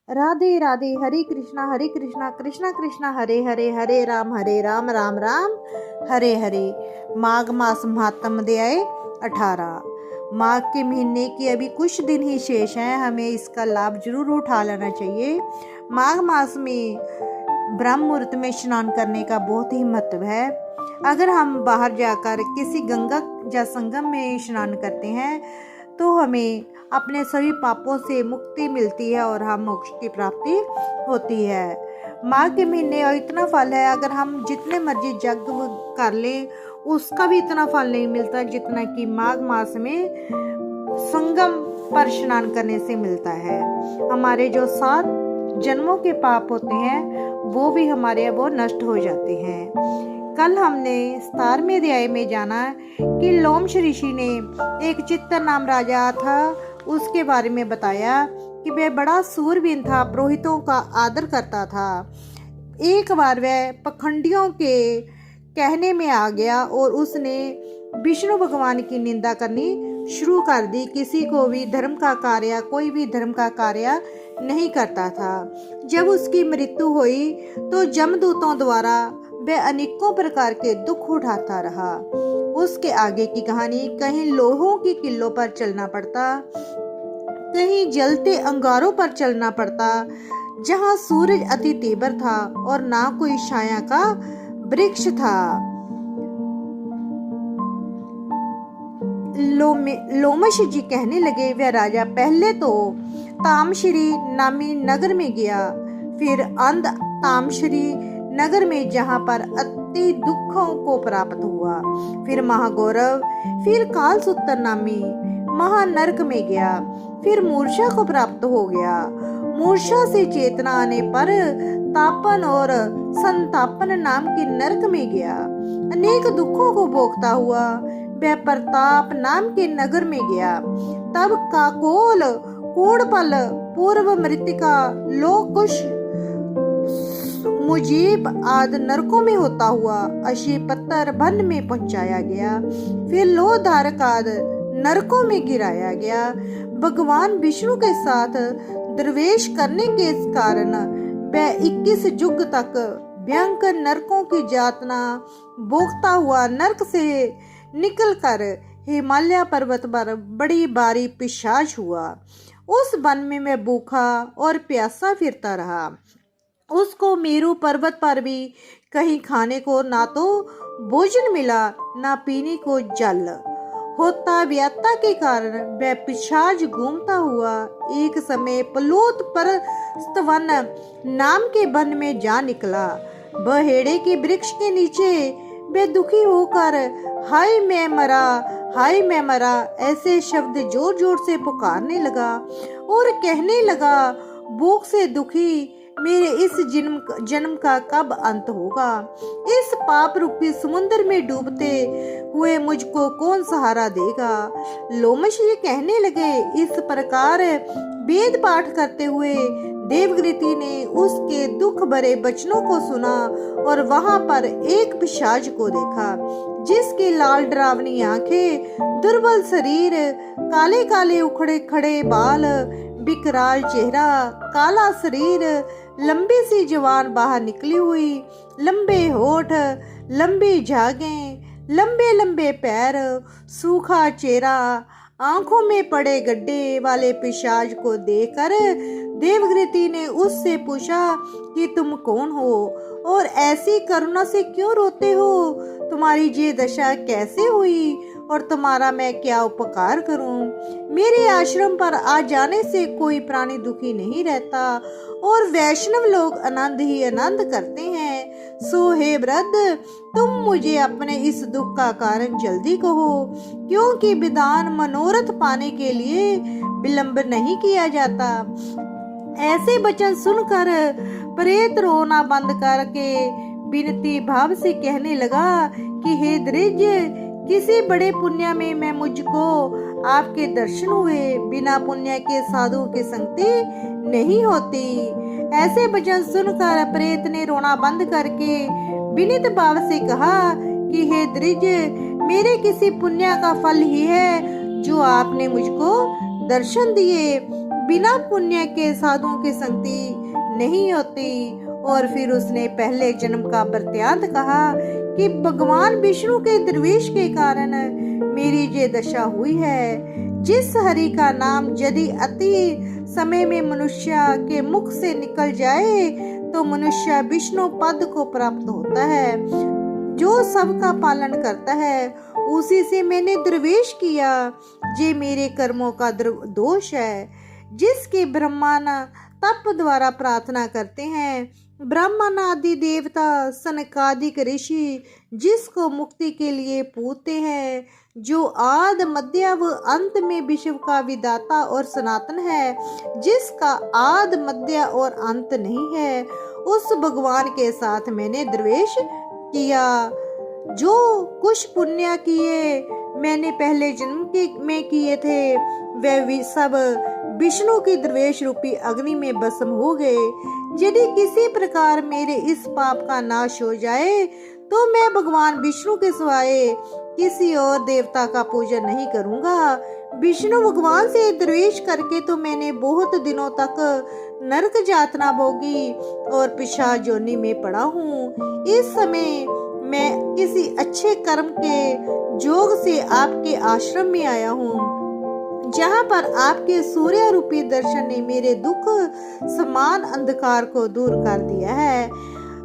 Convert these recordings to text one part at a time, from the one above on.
राधे राधे। हरे कृष्णा कृष्णा कृष्णा हरे हरे, हरे राम राम राम हरे हरे। माघ मास महात्म अध्याय 18। माघ के महीने की अभी कुछ दिन ही शेष हैं, हमें इसका लाभ जरूर उठा लेना चाहिए। माघ मास में ब्रह्म मुहूर्त में स्नान करने का बहुत ही महत्व है। अगर हम बाहर जाकर किसी गंगा या संगम में स्नान करते हैं तो हमें अपने सभी पापों से मुक्ति मिलती है और हम मोक्ष की प्राप्ति होती है। माघ के महीने और इतना फल है, अगर हम जितने मर्जी यज्ञ कर लें उसका भी इतना फल नहीं मिलता जितना कि माघ मास में संगम पर स्नान करने से मिलता है। हमारे जो 7 जन्मों के पाप होते हैं वो भी हमारे वो नष्ट हो जाते हैं। कल हमने 17वें अध्याय में जाना कि लोमश ऋषि ने एक चित्तर नाम राजा था, उसके बारे में बताया कि वह बड़ा सूरवीर था, पुरोहितों का आदर करता था। एक बार वह पखंडियों के कहने में आ गया और उसने विष्णु भगवान की निंदा करनी शुरू कर दी। किसी को भी धर्म का कार्य, कोई भी धर्म का कार्य नहीं करता था। जब उसकी मृत्यु हुई तो जमदूतों द्वारा वह अनेकों प्रकार के दुख उठाता रहा। उसके आगे की कहानी, कहीं लोहों की किल्लों पर चलना पड़ता, कहीं जलते अंगारों पर चलना पड़ता, जहां सूरज अति तीव्र था और ना कोई छाया का वृक्ष था। लोमश जी कहने लगे, वह राजा पहले तो तामश्री नामी नगर में गया, फिर अंध तामश्री नगर में जहां पर अति दुखों को प्राप्त हुआ, फिर महागौरव, फिर कालसूत्र नामी महानरक में गया, फिर मूर्छा को प्राप्त हो गया। मूर्छा से चेतना आने पर तापन और संतापन नाम के नरक में गया। अनेक दुखों को भोगता हुआ वह प्रताप नाम के नगर में गया। तब काकोल, कोड़पल, पूर्व मृतिका, लोकुश, मुजीब आदि नरकों में होता हुआ अशीपत्तर वन में पहुंचाया गया, फिर लोहधारक आदि नरकों में गिराया गया। भगवान विष्णु के साथ द्वेष करने के कारण वह 21 युग तक भयंकर नरकों की यातना भोगता हुआ नरक से निकलकर हिमालय पर्वत पर बड़ी बारी पिशाच हुआ। उस वन में मैं भूखा और प्यासा फिरता रहा। उसको मेरू पर्वत पर भी कहीं खाने को ना तो भोजन मिला, ना पीने को जल। होता व्याता के कारण वह पिशाच घूमता हुआ एक समय पलोत परस्तवन नाम के वन में जा निकला। बहेड़े के वृक्ष के नीचे वह दुखी होकर हाय मैं मरा, हाय मैं मरा ऐसे शब्द जोर जोर से पुकारने लगा और कहने लगा, भूख से दुखी मेरे इस जन्म का कब अंत होगा। इस पाप रूपी समुद्र में डूबते हुए मुझको कौन सहारा देगा। लोमश जी कहने लगे, इस प्रकार वेद पाठ करते हुए देवगृति ने उसके दुख भरे वचनों को सुना और वहां पर एक पिशाच को देखा, जिसकी लाल डरावनी आंखें, दुर्बल शरीर, काले काले उखड़े खड़े बाल, विकराल चेहरा, काला शरीर, लंबी सी जवान बाहर निकली हुई, लंबे होठ, लंबी झागें, लंबे लंबे पैर, सूखा चेहरा, आंखों में पड़े गड्ढे वाले पिशाच को देखकर देवगृति ने उससे पूछा कि तुम कौन हो और ऐसी करुणा से क्यों रोते हो। तुम्हारी ये दशा कैसे हुई और तुम्हारा मैं क्या उपकार करूं। मेरे आश्रम पर आ जाने से कोई प्राणी दुखी नहीं रहता और वैष्णव लोग आनंद ही आनंद करते हैं। सो हे वृद्ध, तुम मुझे अपने इस दुख का कारण जल्दी कहो, क्योंकि विधान मनोरथ पाने के लिए विलंब नहीं किया जाता। ऐसे वचन सुनकर प्रेत रोना बंद करके विनती भाव से कहने लगा कि हे द्विज, किसी बड़े पुण्य में मैं मुझको आपके दर्शन हुए, बिना पुण्य के साधु की संगति नहीं होती। ऐसे वचन सुनकर प्रेत ने रोना बंद करके विनीत भाव से कहा कि हे द्विज, मेरे किसी पुण्य का फल ही है जो आपने मुझको दर्शन दिए। बिना पुण्य के साधुओं की संगति नहीं होती। और फिर उसने पहले जन्म का वृत्तांत कहा कि भगवान विष्णु के दरवेश के कारण मेरी ये दशा हुई है। जिस हरि का नाम यदि अति समय में मनुष्य के मुख से निकल जाए तो मनुष्य विष्णु पद को प्राप्त होता है। जो सबका पालन करता है उसी से मैंने द्रवेश किया। ये मेरे कर्मों का दोष है। जिसके ब्रह्मांड तप द्वारा प्रार्थना करते हैं, ब्राह्मण आदि देवता सनकादिक ऋषि जिसको मुक्ति के लिए पूछते हैं, जो आद मध्य व अंत में विश्व का विदाता और सनातन है, जिसका आद मध्य और अंत नहीं है, उस भगवान के साथ मैंने द्वेष किया। जो कुछ पुण्य किए मैंने पहले जन्म में किए थे वे सब विष्णु की द्वेष रूपी अग्नि में भस्म हो गए। यदि किसी प्रकार मेरे इस पाप का नाश हो जाए तो मैं भगवान विष्णु के सिवाय किसी और देवता का पूजन नहीं करूंगा। विष्णु भगवान से द्वेष करके तो मैंने बहुत दिनों तक नरक यातना भोगी और पिशाच योनि में पड़ा हूँ। इस समय मैं किसी अच्छे कर्म के जोग से आपके आश्रम में आया हूँ, जहाँ पर आपके सूर्य रूपी दर्शन ने मेरे दुख समान अंधकार को दूर कर दिया है।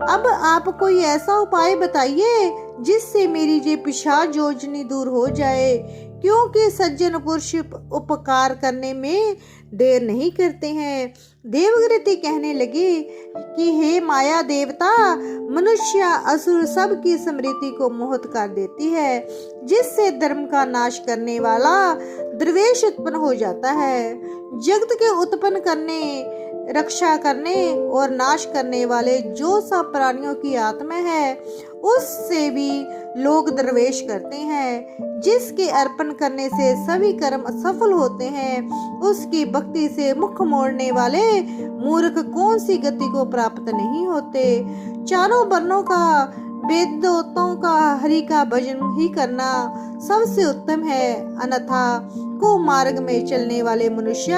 अब आप कोई ऐसा उपाय बताइए जिससे मेरी ये पिशाच योजनी दूर हो जाए, क्योंकि सज्जन पुरुष उपकार करने में देर नहीं करते हैं। देवव्रति कहने लगी कि हे माया देवता, मनुष्य असुर सब की स्मृति को मोहित कर देती है, जिससे धर्म का नाश करने वाला द्वेष उत्पन्न हो जाता है। जगत के उत्पन्न करने, रक्षा करने और नाश करने वाले जो सब प्राणियों की आत्मा है उससे भी लोग द्वेष करते हैं। जिसके अर्पण करने से सभी कर्म सफल होते हैं, उसकी भक्ति से मुख मोड़ने वाले मूर्ख कौन सी गति को प्राप्त नहीं होते। चारों वर्णों का वेदोक्तों का हरि का भजन ही करना सबसे उत्तम है, अन्यथा को मार्ग में चलने वाले मनुष्य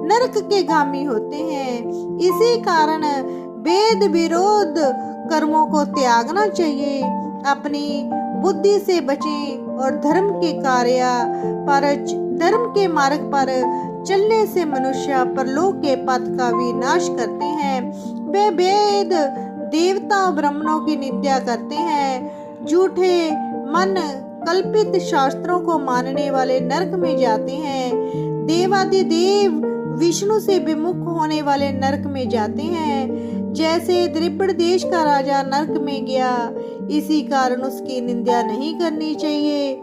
नरक के गामी होते हैं। इसी कारण वेद विरोध कर्मों को त्यागना चाहिए। अपनी बुद्धि से बचें और धर्म के कार्य पर, धर्म के मार्ग पर चलने से मनुष्य परलोक के पथ का विनाश करते हैं। वे वेद देवता और ब्राह्मणों की निंदा करते हैं। झूठे मन कल्पित शास्त्रों को मानने वाले नरक में जाते हैं। देवादिदेव विष्णु से विमुख होने वाले नरक में जाते हैं। जैसे द्रिपड़ देश का राजा नरक में गया, इसी कारण उसकी निंदा नहीं करनी चाहिए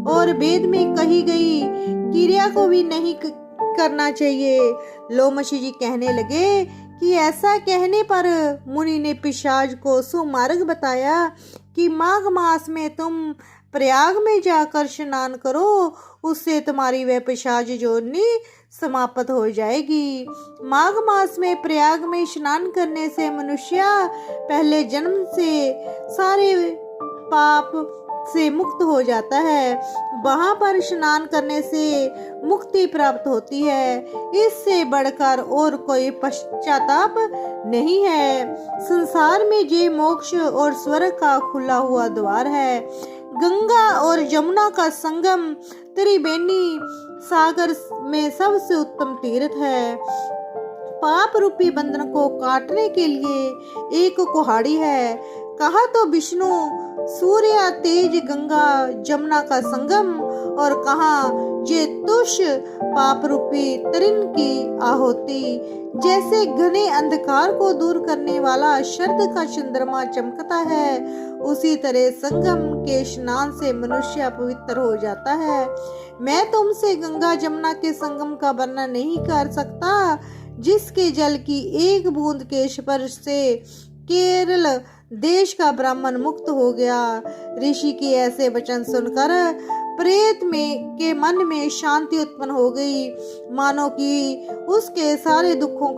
और वेद में कही गई क्रिया को भी नहीं करना चाहिए। लोमशी जी कहने लगे कि ऐसा कहने पर मुनि ने पिशाच को सुमार्ग बताया कि माघ मास में तुम प्रयाग में जाकर स्नान करो, उससे तुम्हारी वह पिशाच योनि समाप्त हो जाएगी। माघ मास में प्रयाग में स्नान करने से मनुष्य पहले जन्म से सारे पाप से मुक्त हो जाता है। वहां पर स्नान करने से मुक्ति प्राप्त होती है। इससे बढ़कर और कोई पश्चाताप नहीं है। संसार में ये मोक्ष और स्वर्ग का खुला हुआ द्वार है। गंगा और यमुना का संगम त्रिवेणी सागर में सबसे उत्तम तीर्थ है। पाप रूपी बंधन को काटने के लिए एक कुहाड़ी है। कहा तो विष्णु सूर्य तेज गंगा जमुना का संगम, और कहा ये तुष पाप रूपी तरिन की आहुति। जैसे घने अंधकार को दूर करने वाला शरद का चंद्रमा चमकता है, उसी तरह संगम के स्नान से मनुष्य पवित्र हो जाता है। मैं तुमसे गंगा जमुना के संगम का वर्णन नहीं कर सकता, जिसके जल की एक बूंद के स्पर्श से केरल देश का ब्राह्मण मुक्त हो गया। ऋषि के ऐसे वचन सुनकर प्रेत में के मन में शांति उत्पन्न हो गई, मानो कि उसके सारे दुखों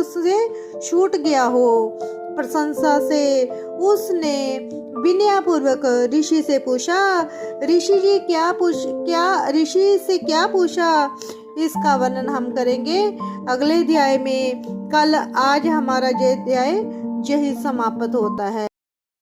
से छूट गया हो। प्रशंसा से उसने विनयपूर्वक ऋषि से पूछा, ऋषि से क्या पूछा? इसका वर्णन हम करेंगे अगले अध्याय में। आज हमारा अध्याय यही समाप्त होता है।